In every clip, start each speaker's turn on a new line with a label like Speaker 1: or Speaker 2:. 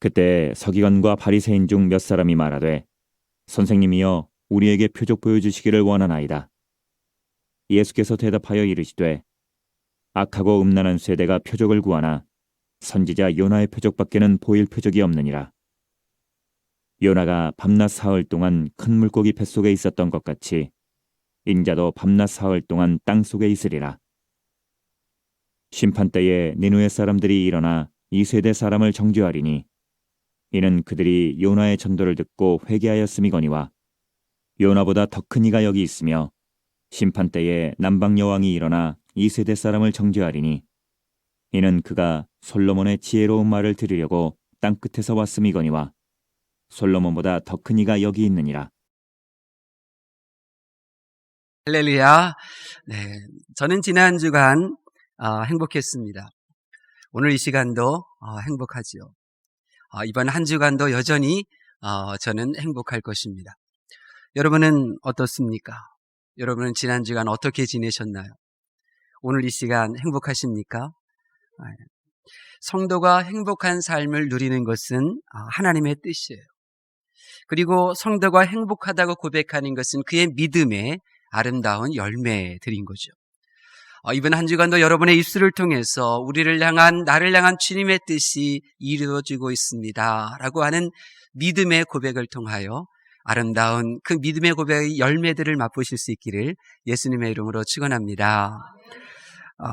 Speaker 1: 그때 서기관과 바리새인 중 몇 사람이 말하되 선생님이여 우리에게 표적 보여주시기를 원하나이다. 예수께서 대답하여 이르시되 악하고 음란한 세대가 표적을 구하나 선지자 요나의 표적밖에는 보일 표적이 없느니라. 요나가 밤낮 사흘 동안 큰 물고기 뱃속에 있었던 것 같이 인자도 밤낮 사흘 동안 땅 속에 있으리라. 심판 때에 니느웨 사람들이 일어나 이 세대 사람을 정죄하리니 이는 그들이 요나의 전도를 듣고 회개하였음이거니와 요나보다 더 큰 이가 여기 있으며 심판 때에 남방 여왕이 일어나 이 세대 사람을 정죄하리니 이는 그가 솔로몬의 지혜로운 말을 들으려고 땅 끝에서 왔음이거니와 솔로몬보다 더 큰 이가 여기 있느니라.
Speaker 2: 할렐루야. 네, 저는 지난 주간 행복했습니다. 오늘 이 시간도 행복하지요. 이번 한 주간도 여전히 저는 행복할 것입니다. 여러분은 어떻습니까? 여러분은 지난 주간 어떻게 지내셨나요? 오늘 이 시간 행복하십니까? 성도가 행복한 삶을 누리는 것은 하나님의 뜻이에요. 그리고 성도가 행복하다고 고백하는 것은 그의 믿음의 아름다운 열매들인 거죠. 이번 한 주간도 여러분의 입술을 통해서 나를 향한 주님의 뜻이 이루어지고 있습니다 라고 하는 믿음의 고백을 통하여 아름다운 그 믿음의 고백의 열매들을 맛보실 수 있기를 예수님의 이름으로 축원합니다.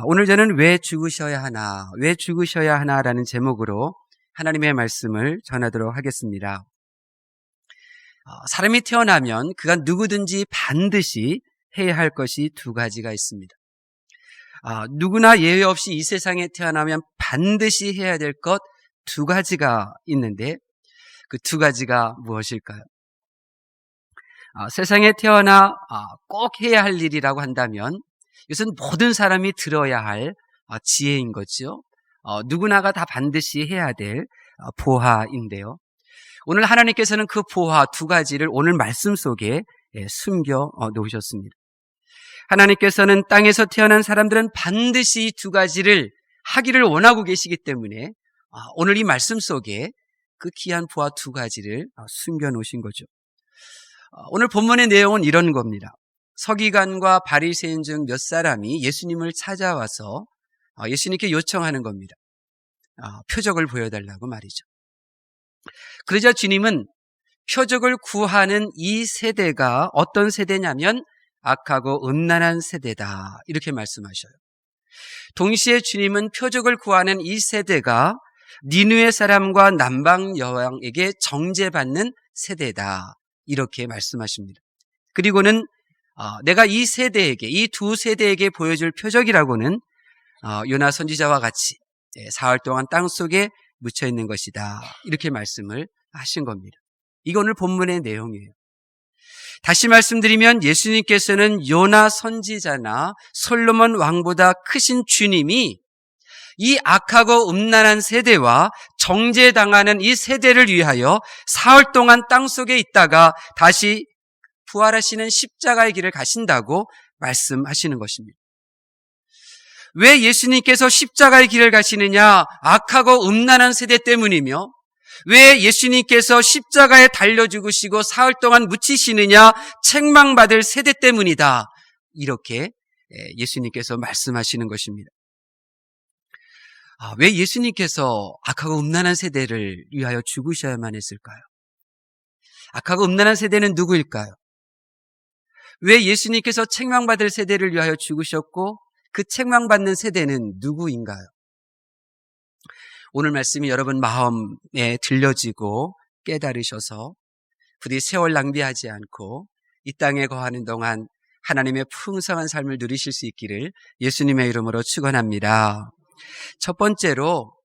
Speaker 2: 오늘 저는 왜 죽으셔야 하나 라는 제목으로 하나님의 말씀을 전하도록 하겠습니다. 사람이 태어나면 그가 누구든지 반드시 해야 할 것이 두 가지가 있습니다. 누구나 예외 없이 이 세상에 태어나면 반드시 해야 될 것 두 가지가 있는데 그 두 가지가 무엇일까요? 세상에 태어나 꼭 해야 할 일이라고 한다면 이것은 모든 사람이 들어야 할 지혜인 거죠. 누구나가 다 반드시 해야 될 보화인데요. 오늘 하나님께서는 그 보화 두 가지를 오늘 말씀 속에 숨겨 놓으셨습니다. 하나님께서는 땅에서 태어난 사람들은 반드시 이 두 가지를 하기를 원하고 계시기 때문에 오늘 이 말씀 속에 그 귀한 보화 두 가지를 숨겨 놓으신 거죠. 오늘 본문의 내용은 이런 겁니다. 서기관과 바리새인 중 몇 사람이 예수님을 찾아와서 예수님께 요청하는 겁니다. 표적을 보여달라고 말이죠. 그러자 주님은 표적을 구하는 이 세대가 어떤 세대냐면 악하고 음란한 세대다 이렇게 말씀하셔요. 동시에 주님은 표적을 구하는 이 세대가 니느웨 사람과 남방 여왕에게 정죄받는 세대다 이렇게 말씀하십니다. 그리고는 내가 이 두 세대에게 보여줄 표적이라고는 요나 선지자와 같이 사흘 동안 땅속에 묻혀있는 것이다 이렇게 말씀을 하신 겁니다. 이게 오늘 본문의 내용이에요. 다시 말씀드리면 예수님께서는 요나 선지자나 솔로몬 왕보다 크신 주님이 이 악하고 음란한 세대와 정죄당하는 이 세대를 위하여 사흘 동안 땅속에 있다가 다시 부활하시는 십자가의 길을 가신다고 말씀하시는 것입니다. 왜 예수님께서 십자가의 길을 가시느냐? 악하고 음란한 세대 때문이며 왜 예수님께서 십자가에 달려 죽으시고 사흘 동안 묻히시느냐? 책망받을 세대 때문이다. 이렇게 예수님께서 말씀하시는 것입니다. 왜 예수님께서 악하고 음란한 세대를 위하여 죽으셔야만 했을까요? 악하고 음란한 세대는 누구일까요? 왜 예수님께서 책망받을 세대를 위하여 죽으셨고 그 책망받는 세대는 누구인가요? 오늘 말씀이 여러분 마음에 들려지고 깨달으셔서 부디 세월 낭비하지 않고 이 땅에 거하는 동안 하나님의 풍성한 삶을 누리실 수 있기를 예수님의 이름으로 축원합니다. 첫 번째로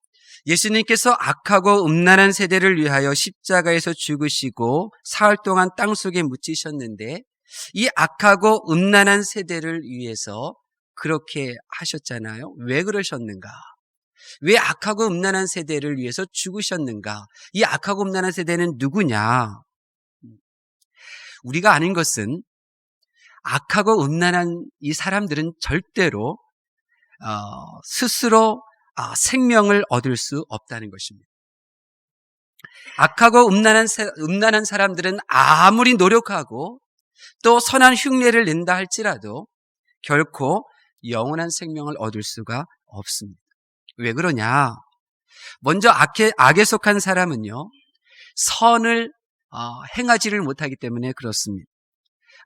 Speaker 2: 예수님께서 악하고 음란한 세대를 위하여 십자가에서 죽으시고 사흘 동안 땅속에 묻히셨는데 이 악하고 음란한 세대를 위해서 그렇게 하셨잖아요. 왜 그러셨는가? 왜 악하고 음란한 세대를 위해서 죽으셨는가? 이 악하고 음란한 세대는 누구냐? 우리가 아는 것은 악하고 음란한 이 사람들은 절대로 스스로 생명을 얻을 수 없다는 것입니다. 악하고 음란한 사람들은 아무리 노력하고 또 선한 흉내를 낸다 할지라도 결코 영원한 생명을 얻을 수가 없습니다. 왜 그러냐? 먼저 악에 속한 사람은요, 선을 행하지를 못하기 때문에 그렇습니다.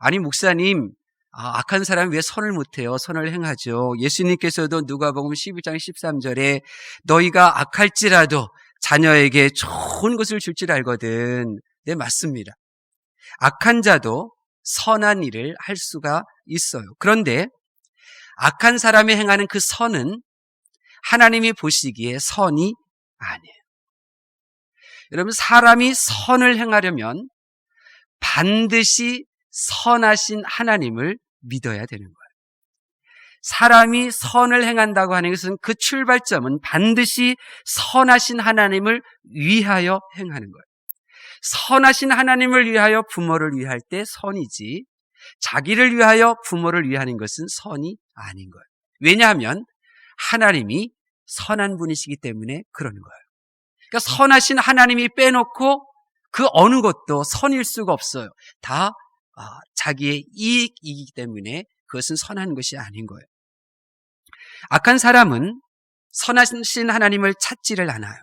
Speaker 2: 아니, 목사님, 악한 사람이 왜 선을 못해요? 선을 행하죠. 예수님께서도 누가복음 11장 13절에 너희가 악할지라도 자녀에게 좋은 것을 줄 줄 알거든. 네, 맞습니다. 악한 자도 선한 일을 할 수가 있어요. 그런데 악한 사람이 행하는 그 선은 하나님이 보시기에 선이 아니에요. 여러분, 사람이 선을 행하려면 반드시 선하신 하나님을 믿어야 되는 거예요. 사람이 선을 행한다고 하는 것은 그 출발점은 반드시 선하신 하나님을 위하여 행하는 거예요. 선하신 하나님을 위하여 부모를 위할 때 선이지, 자기를 위하여 부모를 위하는 것은 선이 아닌 거예요. 왜냐하면 하나님이 선한 분이시기 때문에 그러는 거예요. 그러니까 선하신 하나님이 빼놓고 그 어느 것도 선일 수가 없어요. 다 자기의 이익이기 때문에 그것은 선한 것이 아닌 거예요. 악한 사람은 선하신 하나님을 찾지를 않아요.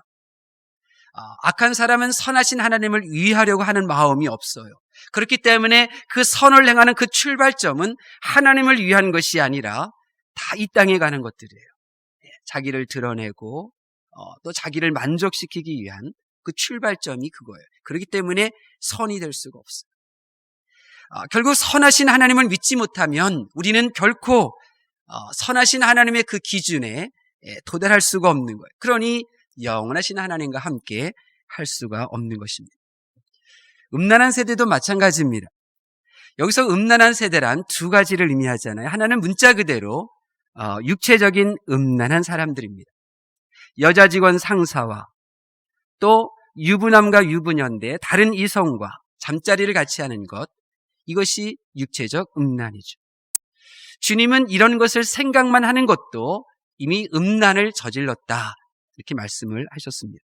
Speaker 2: 악한 사람은 선하신 하나님을 위하려고 하는 마음이 없어요. 그렇기 때문에 그 선을 행하는 그 출발점은 하나님을 위한 것이 아니라 다 이 땅에 가는 것들이에요. 자기를 드러내고 또 자기를 만족시키기 위한 그 출발점이 그거예요. 그렇기 때문에 선이 될 수가 없어요. 결국 선하신 하나님을 믿지 못하면 우리는 결코 선하신 하나님의 그 기준에 도달할 수가 없는 거예요. 그러니 영원하신 하나님과 함께 할 수가 없는 것입니다. 음란한 세대도 마찬가지입니다. 여기서 음란한 세대란 두 가지를 의미하잖아요. 하나는 문자 그대로 육체적인 음란한 사람들입니다. 여자 직원 상사와 또 유부남과 유부녀인데 다른 이성과 잠자리를 같이 하는 것, 이것이 육체적 음란이죠. 주님은 이런 것을 생각만 하는 것도 이미 음란을 저질렀다, 이렇게 말씀을 하셨습니다.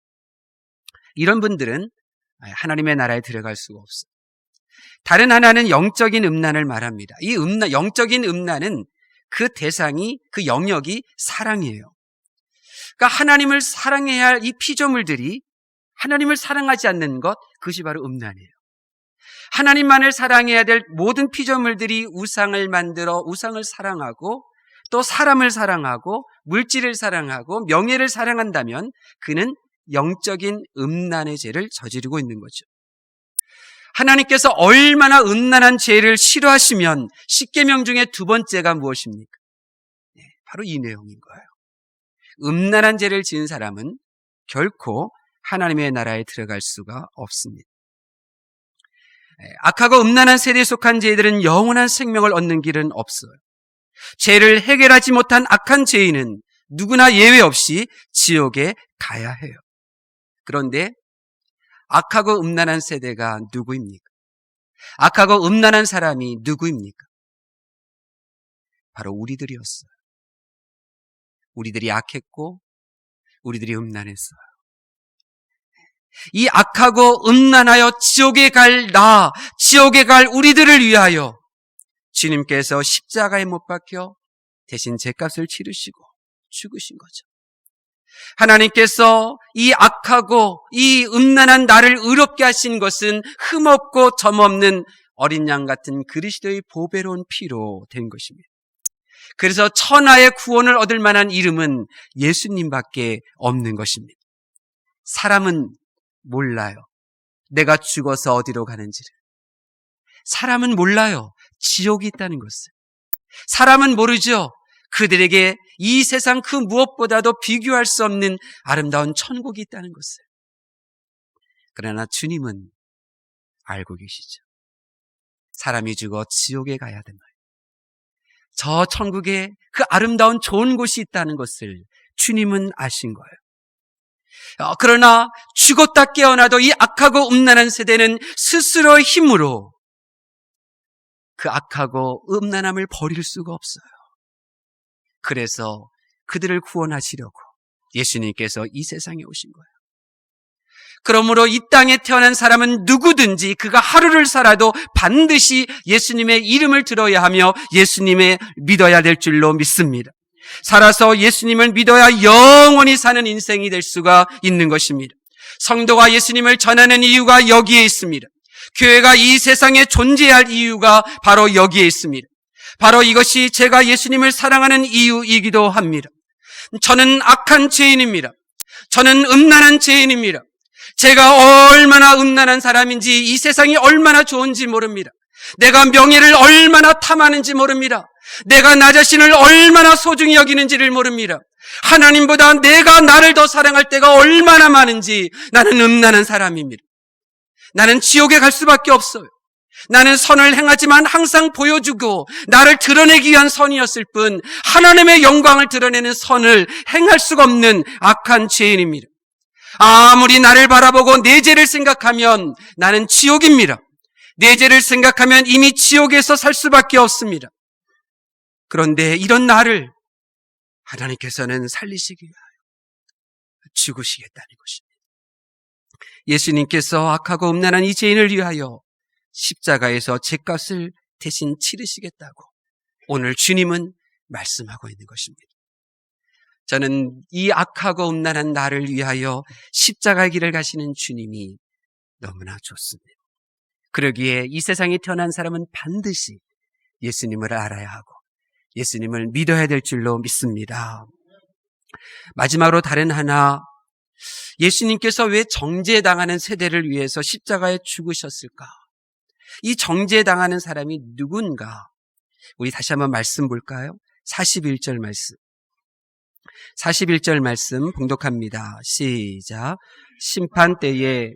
Speaker 2: 이런 분들은 하나님의 나라에 들어갈 수가 없어요. 다른 하나는 영적인 음란을 말합니다. 이 영적인 음란은 그 대상이, 그 영역이 사랑이에요. 그러니까 하나님을 사랑해야 할 이 피조물들이 하나님을 사랑하지 않는 것, 그것이 바로 음란이에요. 하나님만을 사랑해야 될 모든 피조물들이 우상을 만들어 우상을 사랑하고 또 사람을 사랑하고 물질을 사랑하고 명예를 사랑한다면 그는 영적인 음란의 죄를 저지르고 있는 거죠. 하나님께서 얼마나 음란한 죄를 싫어하시면 10계명 중에 두 번째가 무엇입니까? 바로 이 내용인 거예요. 음란한 죄를 지은 사람은 결코 하나님의 나라에 들어갈 수가 없습니다. 악하고 음란한 세대에 속한 죄들은 영원한 생명을 얻는 길은 없어요. 죄를 해결하지 못한 악한 죄인은 누구나 예외 없이 지옥에 가야 해요. 그런데 악하고 음란한 세대가 누구입니까? 악하고 음란한 사람이 누구입니까? 바로 우리들이었어요. 우리들이 악했고 우리들이 음란했어요. 이 악하고 음란하여 지옥에 갈 우리들을 위하여 주님께서 십자가에 못 박혀 대신 죄값을 치르시고 죽으신 거죠. 하나님께서 이 악하고 이 음란한 나를 의롭게 하신 것은 흠없고 점없는 어린 양 같은 그리스도의 보배로운 피로 된 것입니다. 그래서 천하의 구원을 얻을 만한 이름은 예수님밖에 없는 것입니다. 사람은 몰라요. 내가 죽어서 어디로 가는지를. 사람은 몰라요. 지옥이 있다는 것을. 사람은 모르죠. 그들에게 이 세상 그 무엇보다도 비교할 수 없는 아름다운 천국이 있다는 것을. 그러나 주님은 알고 계시죠. 사람이 죽어 지옥에 가야 된다. 저 천국에 그 아름다운 좋은 곳이 있다는 것을 주님은 아신 거예요. 그러나 죽었다 깨어나도 이 악하고 음란한 세대는 스스로의 힘으로 그 악하고 음란함을 버릴 수가 없어요. 그래서 그들을 구원하시려고 예수님께서 이 세상에 오신 거예요. 그러므로 이 땅에 태어난 사람은 누구든지 그가 하루를 살아도 반드시 예수님의 이름을 들어야 하며 예수님을 믿어야 될 줄로 믿습니다. 살아서 예수님을 믿어야 영원히 사는 인생이 될 수가 있는 것입니다. 성도가 예수님을 전하는 이유가 여기에 있습니다. 교회가 이 세상에 존재할 이유가 바로 여기에 있습니다. 바로 이것이 제가 예수님을 사랑하는 이유이기도 합니다. 저는 악한 죄인입니다. 저는 음란한 죄인입니다. 제가 얼마나 음란한 사람인지, 이 세상이 얼마나 좋은지 모릅니다. 내가 명예를 얼마나 탐하는지 모릅니다. 내가 나 자신을 얼마나 소중히 여기는지를 모릅니다. 하나님보다 내가 나를 더 사랑할 때가 얼마나 많은지 나는 음란한 사람입니다. 나는 지옥에 갈 수밖에 없어요. 나는 선을 행하지만 항상 보여주고 나를 드러내기 위한 선이었을 뿐 하나님의 영광을 드러내는 선을 행할 수가 없는 악한 죄인입니다. 아무리 나를 바라보고 내 죄를 생각하면 나는 지옥입니다. 내 죄를 생각하면 이미 지옥에서 살 수밖에 없습니다. 그런데 이런 나를 하나님께서는 살리시기 위하여 죽으시겠다는 것입니다. 예수님께서 악하고 음란한 이 죄인을 위하여 십자가에서 죄값을 대신 치르시겠다고 오늘 주님은 말씀하고 있는 것입니다. 저는 이 악하고 음란한 나를 위하여 십자가의 길을 가시는 주님이 너무나 좋습니다. 그러기에 이 세상에 태어난 사람은 반드시 예수님을 알아야 하고 예수님을 믿어야 될 줄로 믿습니다. 마지막으로 다른 하나, 예수님께서 왜 정죄당하는 세대를 위해서 십자가에 죽으셨을까? 이 정죄당하는 사람이 누군가? 우리 다시 한번 말씀 볼까요? 41절 말씀. 41절 말씀 봉독합니다. 시작. 심판 때에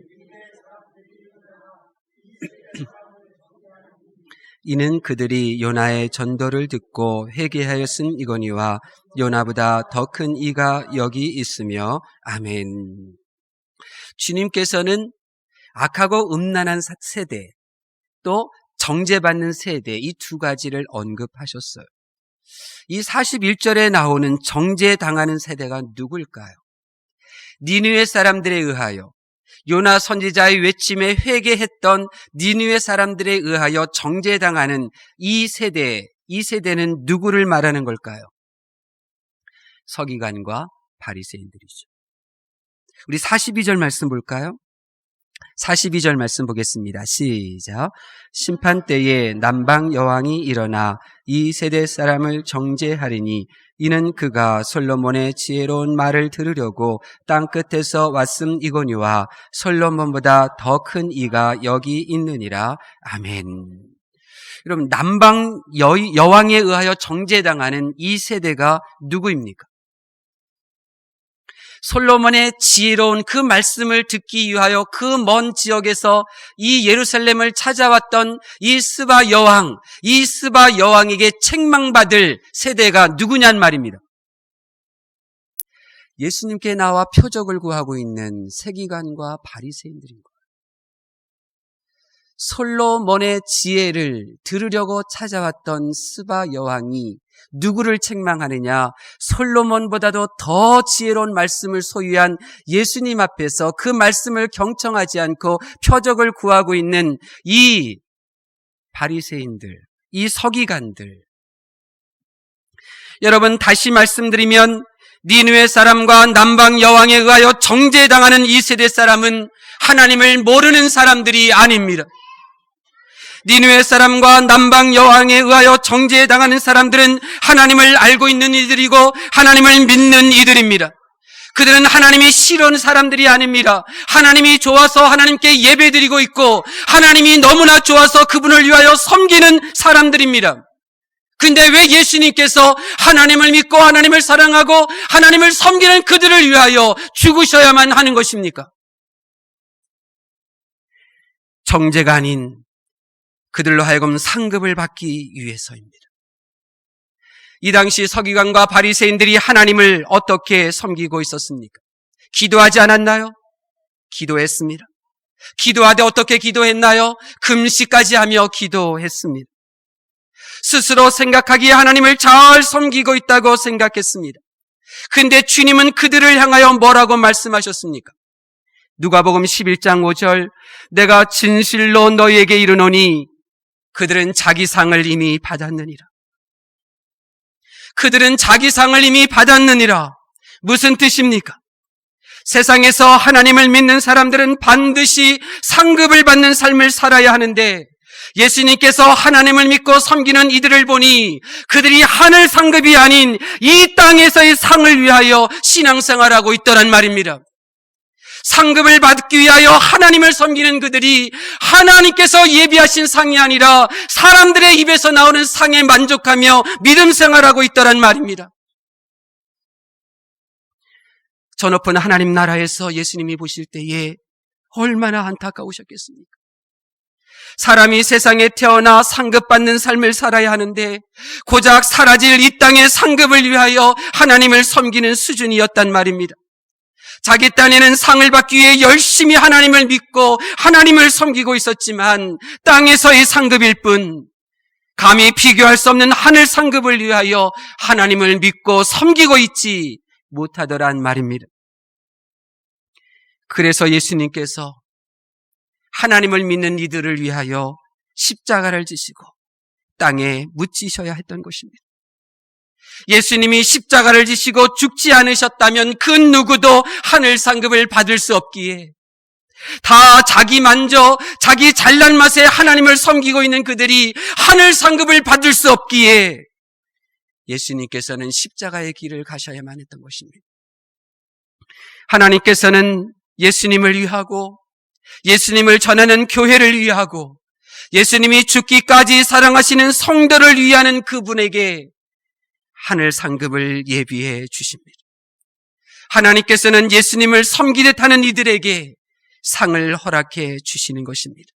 Speaker 2: 이는 그들이 요나의 전도를 듣고 회개하였음이거니와 요나보다 더 큰 이가 여기 있으며 아멘. 주님께서는 악하고 음란한 세대 또 정죄받는 세대 이 두 가지를 언급하셨어요. 이 41절에 나오는 정죄당하는 세대가 누굴까요? 니느웨 사람들에 의하여 요나 선지자의 외침에 회개했던 니느웨 사람들에 의하여 정죄당하는 이 세대는 누구를 말하는 걸까요? 서기관과 바리새인들이죠. 우리 42절 말씀 볼까요? 42절 말씀 보겠습니다. 시작. 심판 때에 남방 여왕이 일어나 이 세대 사람을 정죄하리니 이는 그가 솔로몬의 지혜로운 말을 들으려고 땅 끝에서 왔음이거니와 솔로몬보다 더 큰 이가 여기 있느니라. 아멘. 여러분, 남방 여왕에 의하여 정죄당하는 이 세대가 누구입니까? 솔로몬의 지혜로운 그 말씀을 듣기 위하여 그 먼 지역에서 이 예루살렘을 찾아왔던 이 스바 여왕에게 책망받을 세대가 누구냔 말입니다. 예수님께 나와 표적을 구하고 있는 세기관과 바리새인들인 거예요. 솔로몬의 지혜를 들으려고 찾아왔던 스바 여왕이 누구를 책망하느냐? 솔로몬보다도 더 지혜로운 말씀을 소유한 예수님 앞에서 그 말씀을 경청하지 않고 표적을 구하고 있는 이 바리새인들, 이 서기관들. 여러분, 다시 말씀드리면 니느웨 사람과 남방 여왕에 의하여 정죄당하는 이 세대 사람은 하나님을 모르는 사람들이 아닙니다. 니느웨 사람과 남방 여왕에 의하여 정죄당하는 사람들은 하나님을 알고 있는 이들이고 하나님을 믿는 이들입니다. 그들은 하나님이 싫은 사람들이 아닙니다. 하나님이 좋아서 하나님께 예배드리고 있고 하나님이 너무나 좋아서 그분을 위하여 섬기는 사람들입니다. 근데 왜 예수님께서 하나님을 믿고 하나님을 사랑하고 하나님을 섬기는 그들을 위하여 죽으셔야만 하는 것입니까? 정죄가 아닌 그들로 하여금 상급을 받기 위해서입니다. 이 당시 서기관과 바리새인들이 하나님을 어떻게 섬기고 있었습니까? 기도하지 않았나요? 기도했습니다. 기도하되 어떻게 기도했나요? 금식까지 하며 기도했습니다. 스스로 생각하기에 하나님을 잘 섬기고 있다고 생각했습니다. 근데 주님은 그들을 향하여 뭐라고 말씀하셨습니까? 누가복음 11장 5절, 내가 진실로 너희에게 이르노니 그들은 자기 상을 이미 받았느니라. 그들은 자기 상을 이미 받았느니라. 무슨 뜻입니까? 세상에서 하나님을 믿는 사람들은 반드시 상급을 받는 삶을 살아야 하는데, 예수님께서 하나님을 믿고 섬기는 이들을 보니 그들이 하늘 상급이 아닌 이 땅에서의 상을 위하여 신앙생활하고 있더란 말입니다. 상급을 받기 위하여 하나님을 섬기는 그들이 하나님께서 예비하신 상이 아니라 사람들의 입에서 나오는 상에 만족하며 믿음 생활하고 있더란 말입니다. 저 높은 하나님 나라에서 예수님이 보실 때에 얼마나 안타까우셨겠습니까? 사람이 세상에 태어나 상급받는 삶을 살아야 하는데 고작 사라질 이 땅의 상급을 위하여 하나님을 섬기는 수준이었단 말입니다. 자기 딴에는 상을 받기 위해 열심히 하나님을 믿고 하나님을 섬기고 있었지만 땅에서의 상급일 뿐 감히 비교할 수 없는 하늘 상급을 위하여 하나님을 믿고 섬기고 있지 못하더란 말입니다. 그래서 예수님께서 하나님을 믿는 이들을 위하여 십자가를 지시고 땅에 묻히셔야 했던 것입니다. 예수님이 십자가를 지시고 죽지 않으셨다면 그 누구도 하늘 상급을 받을 수 없기에 다 자기 만족, 자기 잘난 맛에 하나님을 섬기고 있는 그들이 하늘 상급을 받을 수 없기에 예수님께서는 십자가의 길을 가셔야만 했던 것입니다. 하나님께서는 예수님을 위하고 예수님을 전하는 교회를 위하고 예수님이 죽기까지 사랑하시는 성도를 위하는 그분에게 하늘 상급을 예비해 주십니다. 하나님께서는 예수님을 섬기듯 하는 이들에게 상을 허락해 주시는 것입니다.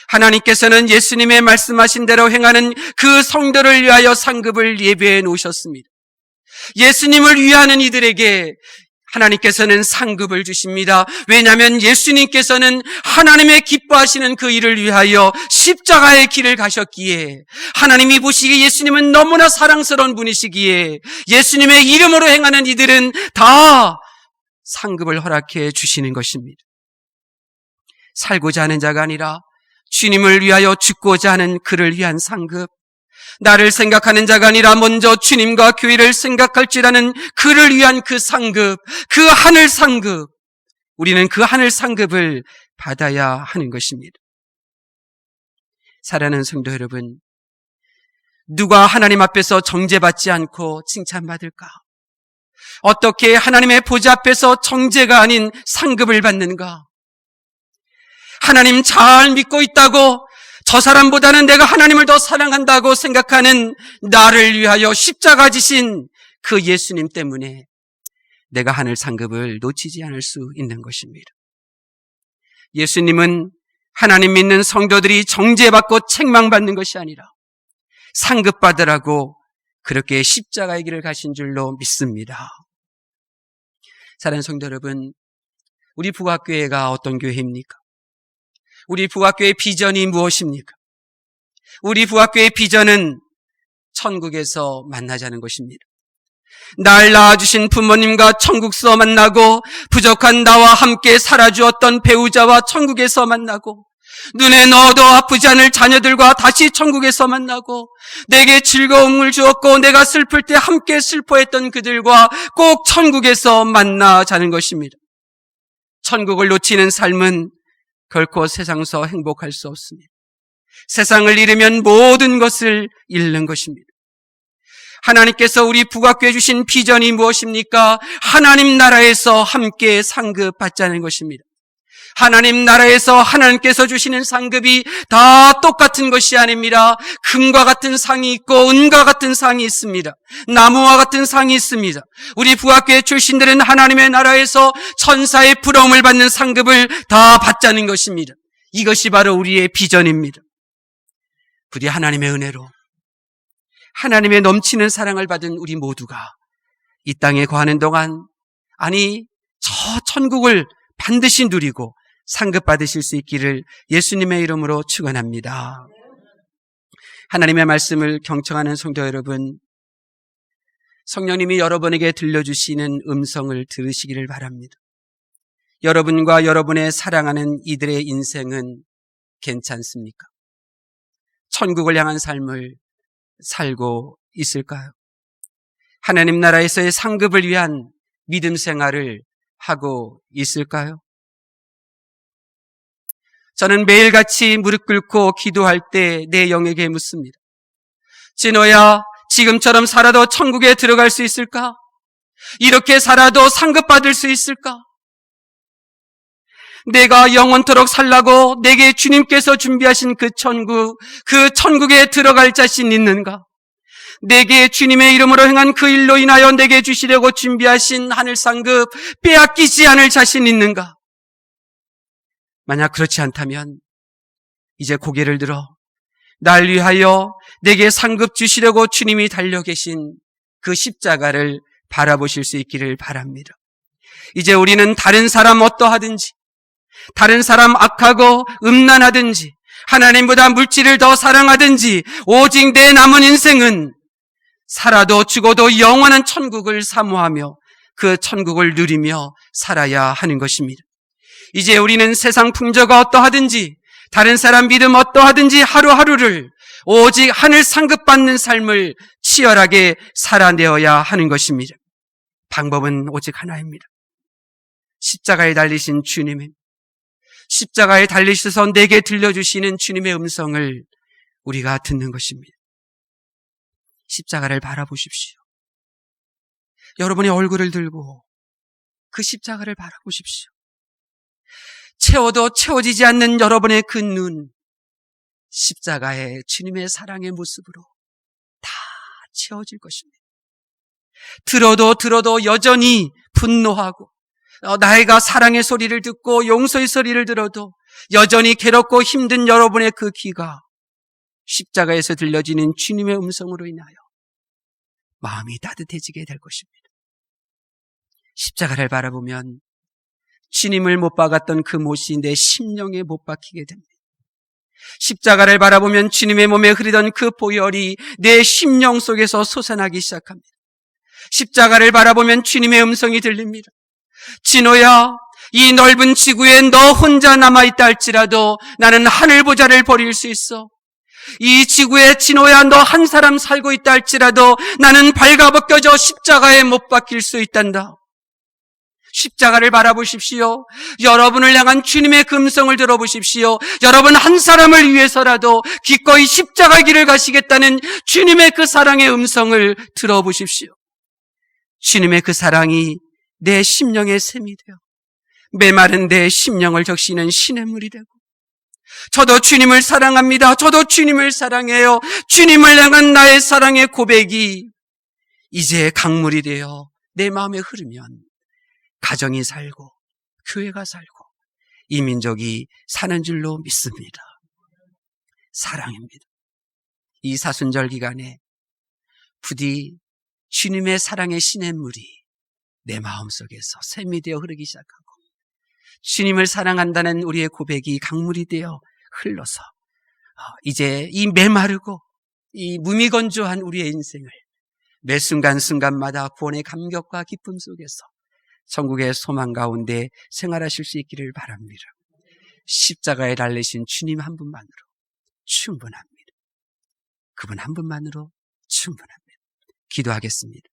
Speaker 2: 하나님께서는 예수님의 말씀하신 대로 행하는 그 성도를 위하여 상급을 예비해 놓으셨습니다. 예수님을 위하는 이들에게 하나님께서는 상급을 주십니다. 왜냐하면 예수님께서는 하나님의 기뻐하시는 그 일을 위하여 십자가의 길을 가셨기에 하나님이 보시기에 예수님은 너무나 사랑스러운 분이시기에 예수님의 이름으로 행하는 이들은 다 상급을 허락해 주시는 것입니다. 살고자 하는 자가 아니라 주님을 위하여 죽고자 하는 그를 위한 상급, 나를 생각하는 자가 아니라 먼저 주님과 교회를 생각할 줄 아는 그를 위한 그 상급, 그 하늘 상급, 우리는 그 하늘 상급을 받아야 하는 것입니다. 사랑하는 성도 여러분, 누가 하나님 앞에서 정죄받지 않고 칭찬받을까? 어떻게 하나님의 보좌 앞에서 정죄가 아닌 상급을 받는가? 하나님 잘 믿고 있다고 저 사람보다는 내가 하나님을 더 사랑한다고 생각하는 나를 위하여 십자가 지신 그 예수님 때문에 내가 하늘 상급을 놓치지 않을 수 있는 것입니다. 예수님은 하나님 믿는 성도들이 정죄받고 책망받는 것이 아니라 상급받으라고 그렇게 십자가의 길을 가신 줄로 믿습니다. 사랑하는 성도 여러분, 우리 부각교회가 어떤 교회입니까? 우리 부각교회의 비전이 무엇입니까? 우리 부각교회의 비전은 천국에서 만나자는 것입니다. 날 낳아주신 부모님과 천국에서 만나고 부족한 나와 함께 살아주었던 배우자와 천국에서 만나고 눈에 넣어도 아프지 않을 자녀들과 다시 천국에서 만나고 내게 즐거움을 주었고 내가 슬플 때 함께 슬퍼했던 그들과 꼭 천국에서 만나자는 것입니다. 천국을 놓치는 삶은 결코 세상에서 행복할 수 없습니다. 세상을 잃으면 모든 것을 잃는 것입니다. 하나님께서 우리 부각교회 주신 비전이 무엇입니까? 하나님 나라에서 함께 상급받자는 것입니다. 하나님 나라에서 하나님께서 주시는 상급이 다 똑같은 것이 아닙니다. 금과 같은 상이 있고 은과 같은 상이 있습니다. 나무와 같은 상이 있습니다. 우리 부학교회 출신들은 하나님의 나라에서 천사의 부러움을 받는 상급을 다 받자는 것입니다. 이것이 바로 우리의 비전입니다. 부디 하나님의 은혜로 하나님의 넘치는 사랑을 받은 우리 모두가 이 땅에 거하는 동안, 아니 저 천국을 반드시 누리고 상급 받으실 수 있기를 예수님의 이름으로 축원합니다. 하나님의 말씀을 경청하는 성도 여러분, 성령님이 여러분에게 들려주시는 음성을 들으시기를 바랍니다. 여러분과 여러분의 사랑하는 이들의 인생은 괜찮습니까? 천국을 향한 삶을 살고 있을까요? 하나님 나라에서의 상급을 위한 믿음 생활을 하고 있을까요? 저는 매일같이 무릎 꿇고 기도할 때 내 영에게 묻습니다. 진호야, 지금처럼 살아도 천국에 들어갈 수 있을까? 이렇게 살아도 상급받을 수 있을까? 내가 영원토록 살라고 내게 주님께서 준비하신 그 천국에 들어갈 자신 있는가? 내게 주님의 이름으로 행한 그 일로 인하여 내게 주시려고 준비하신 하늘 상급 빼앗기지 않을 자신 있는가? 만약 그렇지 않다면 이제 고개를 들어 날 위하여 내게 상급 주시려고 주님이 달려 계신 그 십자가를 바라보실 수 있기를 바랍니다. 이제 우리는 다른 사람 어떠하든지, 다른 사람 악하고 음란하든지, 하나님보다 물질을 더 사랑하든지, 오직 내 남은 인생은 살아도 죽어도 영원한 천국을 사모하며 그 천국을 누리며 살아야 하는 것입니다. 이제 우리는 세상 풍조가 어떠하든지, 다른 사람 믿음 어떠하든지 하루하루를 오직 하늘 상급받는 삶을 치열하게 살아내어야 하는 것입니다. 방법은 오직 하나입니다. 십자가에 달리신 주님, 십자가에 달리셔서 내게 들려주시는 주님의 음성을 우리가 듣는 것입니다. 십자가를 바라보십시오. 여러분의 얼굴을 들고 그 십자가를 바라보십시오. 채워도 채워지지 않는 여러분의 그 눈, 십자가의 주님의 사랑의 모습으로 다 채워질 것입니다. 들어도 여전히 분노하고, 나이가 사랑의 소리를 듣고 용서의 소리를 들어도 여전히 괴롭고 힘든 여러분의 그 귀가 십자가에서 들려지는 주님의 음성으로 인하여 마음이 따뜻해지게 될 것입니다. 십자가를 바라보면 주님을 못 박았던 그 못이 내 심령에 못 박히게 됩니다. 십자가를 바라보면 주님의 몸에 흐르던 그 보혈이 내 심령 속에서 솟아나기 시작합니다. 십자가를 바라보면 주님의 음성이 들립니다. 진호야, 이 넓은 지구에 너 혼자 남아있다 할지라도 나는 하늘 보좌를 버릴 수 있어. 이 지구에 진호야, 너 한 사람 살고 있다 할지라도 나는 발가벗겨져 십자가에 못 박힐 수 있단다. 십자가를 바라보십시오. 여러분을 향한 주님의 음성을 들어보십시오. 여러분 한 사람을 위해서라도 기꺼이 십자가 길을 가시겠다는 주님의 그 사랑의 음성을 들어보십시오. 주님의 그 사랑이 내 심령의 샘이 되어 메마른 내 심령을 적시는 시냇물이 되고, 저도 주님을 사랑합니다. 저도 주님을 사랑해요. 주님을 향한 나의 사랑의 고백이 이제 강물이 되어 내 마음에 흐르면 가정이 살고 교회가 살고 이 민족이 사는 줄로 믿습니다. 사랑입니다. 이 사순절 기간에 부디 주님의 사랑의 시냇물이 내 마음속에서 샘이 되어 흐르기 시작하고, 주님을 사랑한다는 우리의 고백이 강물이 되어 흘러서 이제 이 메마르고 이 무미건조한 우리의 인생을 매 순간순간마다 구원의 감격과 기쁨 속에서 천국의 소망 가운데 생활하실 수 있기를 바랍니다. 십자가에 달리신 주님 한 분만으로 충분합니다. 그분 한 분만으로 충분합니다. 기도하겠습니다.